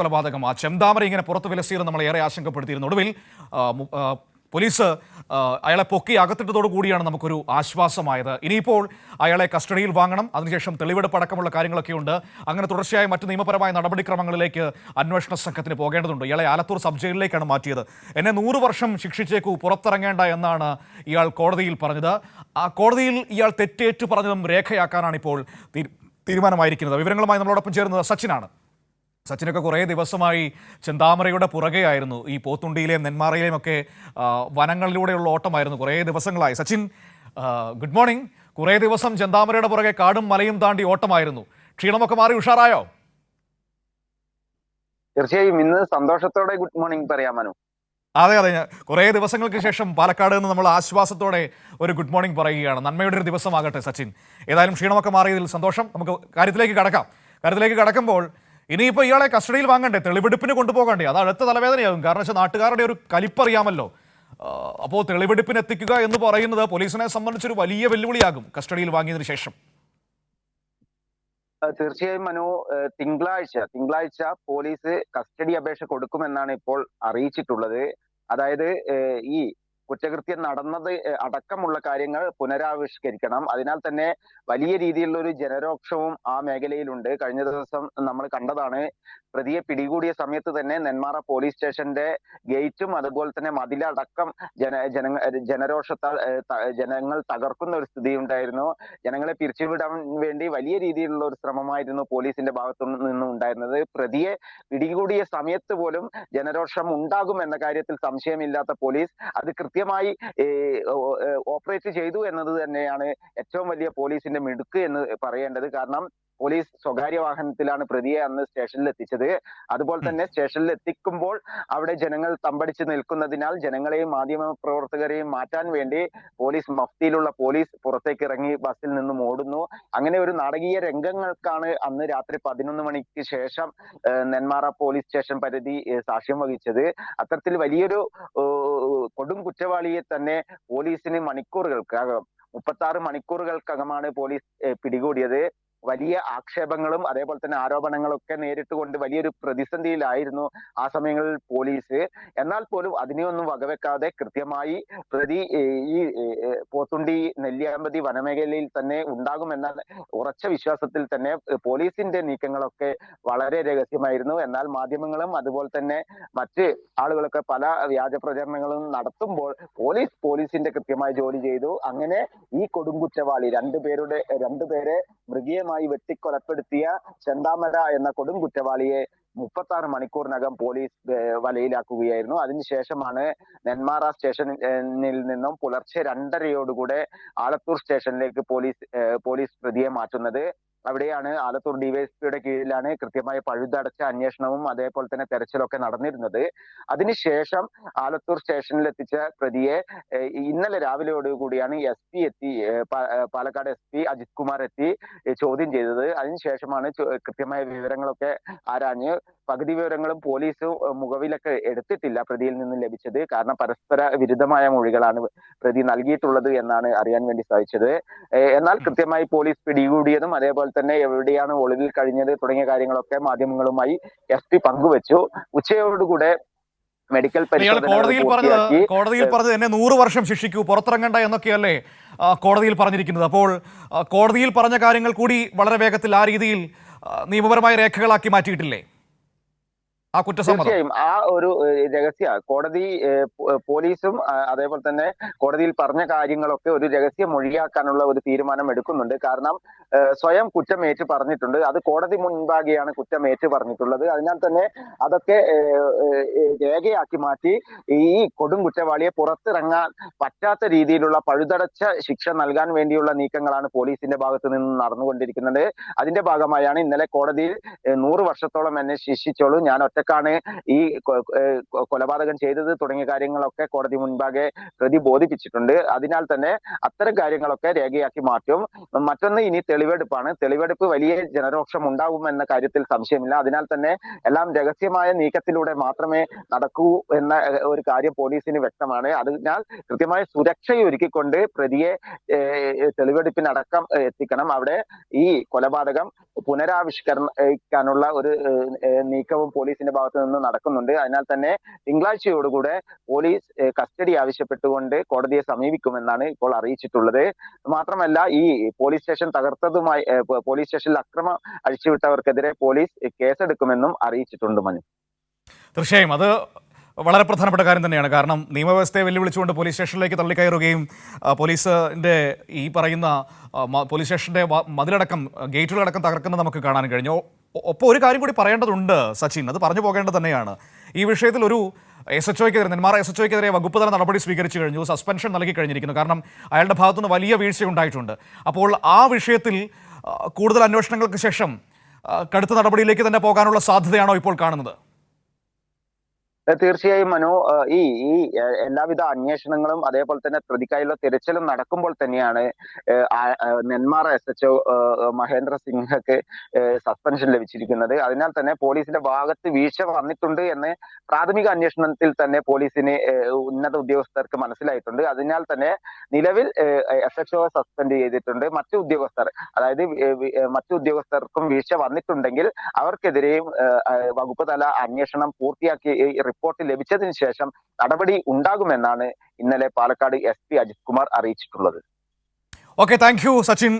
കൊലപാതകം ചെന്താമര ഇങ്ങനെ പുറത്ത് വിലസിയെന്ന് നമ്മളെ ഏറെ ആശങ്കപ്പെടുത്തിയിരുന്നു. ഒടുവിൽ പോലീസ് അയാളെ പൊക്കി അകത്തിട്ടതോടു കൂടിയാണ് നമുക്കൊരു ആശ്വാസമായത്. ഇനിയിപ്പോൾ അയാളെ കസ്റ്റഡിയിൽ വാങ്ങണം, അതിനുശേഷം തെളിവെടുപ്പ് അടക്കമുള്ള കാര്യങ്ങളൊക്കെയുണ്ട്. അങ്ങനെ തുടർച്ചയായ മറ്റ് നിയമപരമായ നടപടിക്രമങ്ങളിലേക്ക് അന്വേഷണ സംഘത്തിന് പോകേണ്ടതുണ്ട്. ഇയാളെ ആലത്തൂർ സബ് ജയിലിലേക്കാണ് മാറ്റിയത്. എന്നെ 100 വർഷം ശിക്ഷിച്ചേക്കൂ, പുറത്തിറങ്ങേണ്ട എന്നാണ് ഇയാൾ കോടതിയിൽ പറഞ്ഞത്. ആ കോടതിയിൽ ഇയാൾ തെറ്റേറ്റു പറഞ്ഞതും രേഖയാക്കാനാണ് ഇപ്പോൾ തീരുമാനമായിരിക്കുന്നത്. വിവരങ്ങളുമായി നമ്മളോടൊപ്പം ചേരുന്നത് സച്ചിനാണ്. സച്ചിനൊക്കെ കുറേ ദിവസമായി ചെന്താമരയുടെ പുറകെയായിരുന്നു. ഈ പോത്തുണ്ടിയിലെയും നെന്മാറയിലെയും ഒക്കെ വനങ്ങളിലൂടെയുള്ള ഓട്ടമായിരുന്നു കുറേ ദിവസങ്ങളായി. Sachin, good morning. കുറേ ദിവസം ചെന്താമരയുടെ പുറകെ കാടും മലയും താണ്ടി ഓട്ടമായിരുന്നു. ക്ഷീണമൊക്കെ മാറി ഉഷാറായോ? തീർച്ചയായും ഇന്ന് സന്തോഷത്തോടെ ഗുഡ് മോർണിംഗ് പറയാം മനു. അതെ, കുറേ ദിവസങ്ങൾക്ക് ശേഷം പാലക്കാട് നിന്ന് നമ്മൾ ആശ്വാസത്തോടെ ഒരു ഗുഡ് മോർണിംഗ് പറയുകയാണ്. നന്മയുടെ ഒരു ദിവസമാകട്ടെ സച്ചിൻ. ഏതായാലും ക്ഷീണമൊക്കെ മാറിയതിൽ സന്തോഷം. നമുക്ക് കാര്യത്തിലേക്ക് കടക്കുമ്പോൾ ഇനിയിപ്പോൾ ഇയാളെ കസ്റ്റഡിയിൽ വാങ്ങണ്ടേ, തെളിവെടുപ്പിന് കൊണ്ടുപോകണ്ടേ? അത് അടുത്ത തലവേദനയാകും. കാരണം വെച്ചാൽ നാട്ടുകാരുടെ ഒരു കലിപ്പറിയാമല്ലോ. അപ്പോൾ തെളിവെടുപ്പിന് എത്തിക്കുക എന്ന് പറയുന്നത് പോലീസിനെ സംബന്ധിച്ചൊരു വലിയ വെല്ലുവിളിയാകും കസ്റ്റഡിയിൽ വാങ്ങിയതിനു ശേഷം. തീർച്ചയായും മനു, തിങ്കളാഴ്ച പോലീസ് കസ്റ്റഡി അപേക്ഷ കൊടുക്കുമെന്നാണ് ഇപ്പോൾ അറിയിച്ചിട്ടുള്ളത്. അതായത് ഈ കുറ്റകൃത്യം നടന്നത് അടക്കമുള്ള കാര്യങ്ങൾ പുനരാവിഷ്കരിക്കണം. അതിനാൽ തന്നെ വലിയ രീതിയിലുള്ള ഒരു ജനരോക്ഷവും ആ മേഖലയിലുണ്ട്. കഴിഞ്ഞ ദിവസം നമ്മൾ കണ്ടതാണ്. പ്രതിയെ പിടികൂടിയ സമയത്ത് തന്നെ നെന്മാറ പോലീസ് സ്റ്റേഷന്റെ ഗേറ്റും അതുപോലെ തന്നെ മതിലടക്കം ജനരോഷത്താൽ ജനങ്ങൾ തകർക്കുന്ന ഒരു സ്ഥിതി ഉണ്ടായിരുന്നു. ജനങ്ങളെ പിരിച്ചുവിടാൻ വേണ്ടി വലിയ രീതിയിലുള്ള ഒരു ശ്രമമായിരുന്നു പോലീസിന്റെ ഭാഗത്തു നിന്നും ഉണ്ടായിരുന്നത്. പ്രതിയെ പിടികൂടിയ സമയത്ത് പോലും ജനരോഷം ഉണ്ടാകും എന്ന കാര്യത്തിൽ സംശയമില്ലാത്ത പോലീസ് അത് കൃത്യമായി ഓപ്പറേറ്റ് ചെയ്തു എന്നത് തന്നെയാണ് ഏറ്റവും വലിയ പോലീസിന്റെ മിടുക്ക് എന്ന് പറയേണ്ടത്. കാരണം പോലീസ് സ്വകാര്യ വാഹനത്തിലാണ് പ്രതിയെ അന്ന് സ്റ്റേഷനിൽ എത്തിച്ചത്. അതുപോലെ തന്നെ സ്റ്റേഷനിൽ എത്തിക്കുമ്പോൾ അവിടെ ജനങ്ങൾ തമ്പടിച്ച് നിൽക്കുന്നതിനാൽ ജനങ്ങളെയും മാധ്യമ പ്രവർത്തകരെയും മാറ്റാൻ വേണ്ടി മഫ്തിയിലുള്ള പോലീസ് പുറത്തേക്ക് ഇറങ്ങി ബസ്സിൽ നിന്നും ഓടുന്നു. അങ്ങനെ ഒരു നാടകീയ രംഗങ്ങൾക്കാണ് അന്ന് രാത്രി 11 മണിക്ക് ശേഷം നെന്മാറ പോലീസ് സ്റ്റേഷൻ പരിധി സാക്ഷ്യം വഹിച്ചത്. അത്തരത്തിൽ വലിയൊരു കൊടും കുറ്റവാളിയെ തന്നെ പോലീസിന് 36 മണിക്കൂറുകൾക്കകമാണ് പോലീസ് പിടികൂടിയത്. വലിയ ആക്ഷേപങ്ങളും അതേപോലെ തന്നെ ആരോപണങ്ങളൊക്കെ നേരിട്ടുകൊണ്ട് വലിയൊരു പ്രതിസന്ധിയിലായിരുന്നു ആ സമയങ്ങളിൽ പോലീസ്. എന്നാൽ പോലും അതിനെയൊന്നും വകവെക്കാതെ കൃത്യമായി പ്രതി ഈ പോത്തുണ്ടി നെല്ലിയാമ്പതി വനമേഖലയിൽ തന്നെ ഉണ്ടാകുമെന്ന ഉറച്ച വിശ്വാസത്തിൽ തന്നെ പോലീസിന്റെ നീക്കങ്ങളൊക്കെ വളരെ രഹസ്യമായിരുന്നു. എന്നാൽ മാധ്യമങ്ങളും അതുപോലെ തന്നെ മറ്റ് ആളുകളൊക്കെ പല വ്യാജ പ്രചരണങ്ങളും നടത്തുമ്പോൾ പോലീസിന്റെ കൃത്യമായ ജോലി ചെയ്തു. അങ്ങനെ ഈ കൊടുംകുറ്റവാളി രണ്ടുപേരെ മൃഗീയമായി വെട്ടിക്കൊലപ്പെടുത്തിയ ചെന്താമര എന്ന കൊടും കുറ്റവാളിയെ 36 മണിക്കൂറിനകം പോലീസ് വലയിലാക്കുകയായിരുന്നു. അതിനുശേഷമാണ് നെന്മാറ സ്റ്റേഷനിൽ നിന്നും പുലർച്ചെ 2:30 ആലത്തൂർ സ്റ്റേഷനിലേക്ക് പോലീസ് പ്രതിയെ മാറ്റുന്നത്. അവിടെയാണ് ആലത്തൂർ ഡിവൈഎസ്പിയുടെ കീഴിലാണ് കൃത്യമായ പഴുതടച്ച അന്വേഷണവും അതേപോലെ തന്നെ തെരച്ചിലൊക്കെ നടന്നിരുന്നത്. അതിനുശേഷം ആലത്തൂർ സ്റ്റേഷനിൽ എത്തിച്ച പ്രതിയെ ഇന്നലെ രാവിലെയോടുകൂടിയാണ് പാലക്കാട് SP അജിത് കുമാർ എത്തി ചോദ്യം ചെയ്തത്. അതിനുശേഷമാണ് കൃത്യമായ വിവരങ്ങളൊക്കെ ആരാഞ്ഞ് പകുതി വിവരങ്ങളും പോലീസ് മുഖവിലൊക്കെ എടുത്തിട്ടില്ല പ്രതിയിൽ നിന്ന് ലഭിച്ചത്. കാരണം പരസ്പര വിരുദ്ധമായ മൊഴികളാണ് പ്രതി നൽകിയിട്ടുള്ളത് എന്നാണ് അറിയാൻ വേണ്ടി സാധിച്ചത്. എന്നാൽ കൃത്യമായി പോലീസ് പിടികൂടിയതും അതേപോലെ തന്നെ എവിടെയാണ് ഒളിവിൽ കഴിഞ്ഞത് തുടങ്ങിയ കാര്യങ്ങളൊക്കെ മാധ്യമങ്ങളുമായി SP പങ്കുവച്ചു. ഉച്ചയോടുകൂടെ മെഡിക്കൽ കോടതിയിൽ പറഞ്ഞത് എന്നെ 100 വർഷം ശിക്ഷിക്കൂ, പുറത്തിറങ്ങണ്ട എന്നൊക്കെയല്ലേ കോടതിയിൽ പറഞ്ഞിരിക്കുന്നത്. അപ്പോൾ കോടതിയിൽ പറഞ്ഞ കാര്യങ്ങൾ കൂടി വളരെ വേഗത്തിൽ ആ രീതിയിൽ നിയമപരമായ രേഖകളാക്കി മാറ്റിയിട്ടില്ലേ ആ കുറ്റസമ്മതം? തീർച്ചയായും ആ ഒരു രഹസ്യ കോടതി പോലീസും അതേപോലെ തന്നെ കോടതിയിൽ പറഞ്ഞ കാര്യങ്ങളൊക്കെ ഒരു രഹസ്യ മൊഴിയാക്കാനുള്ള ഒരു തീരുമാനം എടുക്കുന്നുണ്ട്. കാരണം സ്വയം കുറ്റമേറ്റ് പറഞ്ഞിട്ടുണ്ട്. അത് കോടതി മുൻപാകെയാണ് കുറ്റമേറ്റ് പറഞ്ഞിട്ടുള്ളത്. അതിനാൽ തന്നെ അതൊക്കെ രേഖയാക്കി മാറ്റി ഈ കൊടും കുറ്റവാളിയെ പുറത്തിറങ്ങാൻ പറ്റാത്ത രീതിയിലുള്ള പഴുതടച്ച ശിക്ഷ നൽകാൻ വേണ്ടിയുള്ള നീക്കങ്ങളാണ് പോലീസിന്റെ ഭാഗത്ത് നിന്ന് നടന്നുകൊണ്ടിരിക്കുന്നത്. അതിന്റെ ഭാഗമായാണ് ഇന്നലെ കോടതിയിൽ 100 വർഷത്തോളം എന്നെ ശിക്ഷിച്ചോളൂ, ഞാൻ ഒറ്റക്കാണ് ഈ കൊലപാതകം ചെയ്തത് തുടങ്ങിയ കാര്യങ്ങളൊക്കെ കോടതി മുൻപാകെ പ്രതി ബോധിപ്പിച്ചിട്ടുണ്ട്. അതിനാൽ തന്നെ അത്തരം കാര്യങ്ങളൊക്കെ രേഖയാക്കി മാറ്റും. മറ്റൊന്ന് ഇനി തെളിവെടുപ്പാണ്. തെളിവെടുപ്പ് വലിയ ജനരോക്ഷം ഉണ്ടാകുമെന്ന കാര്യത്തിൽ സംശയമില്ല. അതിനാൽ തന്നെ എല്ലാം രഹസ്യമായ നീക്കത്തിലൂടെ മാത്രമേ നടക്കൂ എന്ന ഒരു കാര്യം പോലീസിന് വ്യക്തമാണ്. അതിനാൽ കൃത്യമായ സുരക്ഷയൊരുക്കിക്കൊണ്ട് പ്രതിയെ തെളിവെടുപ്പിനടക്കം എത്തിക്കണം. അവിടെ ഈ കൊലപാതകം പുനരാവിഷ്കരിക്കാനുള്ള ഒരു നീക്കവും പോലീസിന്റെ പോലീസിന്റെ ഭാഗത്ത് നിന്ന് നടക്കുന്നുണ്ട്. അതിനാൽ തന്നെ തിങ്കളാഴ്ചയോടുകൂടെ പോലീസ് കസ്റ്റഡി ആവശ്യപ്പെട്ടുകൊണ്ട് കോടതിയെ സമീപിക്കുമെന്നാണ് ഇപ്പോൾ അറിയിച്ചിട്ടുള്ളത്. മാത്രമല്ല, ഈ പോലീസ് സ്റ്റേഷൻ തകർത്തതുമായി പോലീസ് സ്റ്റേഷനിൽ അക്രമം അഴിച്ചുവിട്ടവർക്കെതിരെ പോലീസ് കേസെടുക്കുമെന്നും അറിയിച്ചിട്ടുണ്ട് മനു. തീർച്ചയായും അത് വളരെ പ്രധാനപ്പെട്ട കാര്യം തന്നെയാണ്. കാരണം നിയമവ്യവസ്ഥയെ വെല്ലുവിളിച്ചുകൊണ്ട് പോലീസ് സ്റ്റേഷനിലേക്ക് തള്ളിക്കയറുകയും പോലീസിൻ്റെ ഈ പറയുന്ന പോലീസ് സ്റ്റേഷൻ്റെ മതിലടക്കം ഗേറ്റുകളടക്കം തകർക്കുന്നത് നമുക്ക് കാണാൻ കഴിഞ്ഞു. ഒപ്പം ഒരു കാര്യം കൂടി പറയേണ്ടതുണ്ട് സച്ചിൻ, അത് പറഞ്ഞു പോകേണ്ടത് തന്നെയാണ്. ഈ വിഷയത്തിൽ ഒരു SHOയ്ക്കെതിരെ, നെന്മാറ SHOയ്ക്കെതിരെ വകുപ്പ് തല നടപടി സ്വീകരിച്ചു കഴിഞ്ഞു, സസ്പെൻഷൻ നൽകി കഴിഞ്ഞിരിക്കുന്നു. കാരണം അയാളുടെ ഭാഗത്തുനിന്ന് വലിയ വീഴ്ചയുണ്ടായിട്ടുണ്ട്. അപ്പോൾ ആ വിഷയത്തിൽ കൂടുതൽ അന്വേഷണങ്ങൾക്ക് ശേഷം കടുത്ത നടപടിയിലേക്ക് തന്നെ പോകാനുള്ള സാധ്യതയാണോ ഇപ്പോൾ കാണുന്നത്? തീർച്ചയായും മനു, ഈ ഈ എല്ലാവിധ അന്വേഷണങ്ങളും അതേപോലെ തന്നെ പ്രതിക്കായുള്ള തിരച്ചിലും നടക്കുമ്പോൾ തന്നെയാണ് നെന്മാറ SHO മഹേന്ദ്ര സിംഹക്ക് സസ്പെൻഷൻ ലഭിച്ചിരിക്കുന്നത്. അതിനാൽ തന്നെ പോലീസിന്റെ ഭാഗത്ത് വീഴ്ച വന്നിട്ടുണ്ട് എന്ന് പ്രാഥമിക അന്വേഷണത്തിൽ തന്നെ പോലീസിന് ഉന്നത ഉദ്യോഗസ്ഥർക്ക് മനസ്സിലായിട്ടുണ്ട്. അതിനാൽ തന്നെ നിലവിൽ SHO സസ്പെൻഡ് ചെയ്തിട്ടുണ്ട്. മറ്റു ഉദ്യോഗസ്ഥർ, അതായത് മറ്റു ഉദ്യോഗസ്ഥർക്കും വീഴ്ച വന്നിട്ടുണ്ടെങ്കിൽ അവർക്കെതിരെയും വകുപ്പ് തല അന്വേഷണം പൂർത്തിയാക്കി റിപ്പോർട്ട് ലഭിച്ചതിന് ശേഷം നടപടി ഉണ്ടാകുമെന്നാണ് ഇന്നലെ പാലക്കാട് SP അജിത് കുമാർ അറിയിച്ചിട്ടുള്ളത്. Okay, thank you Sachin.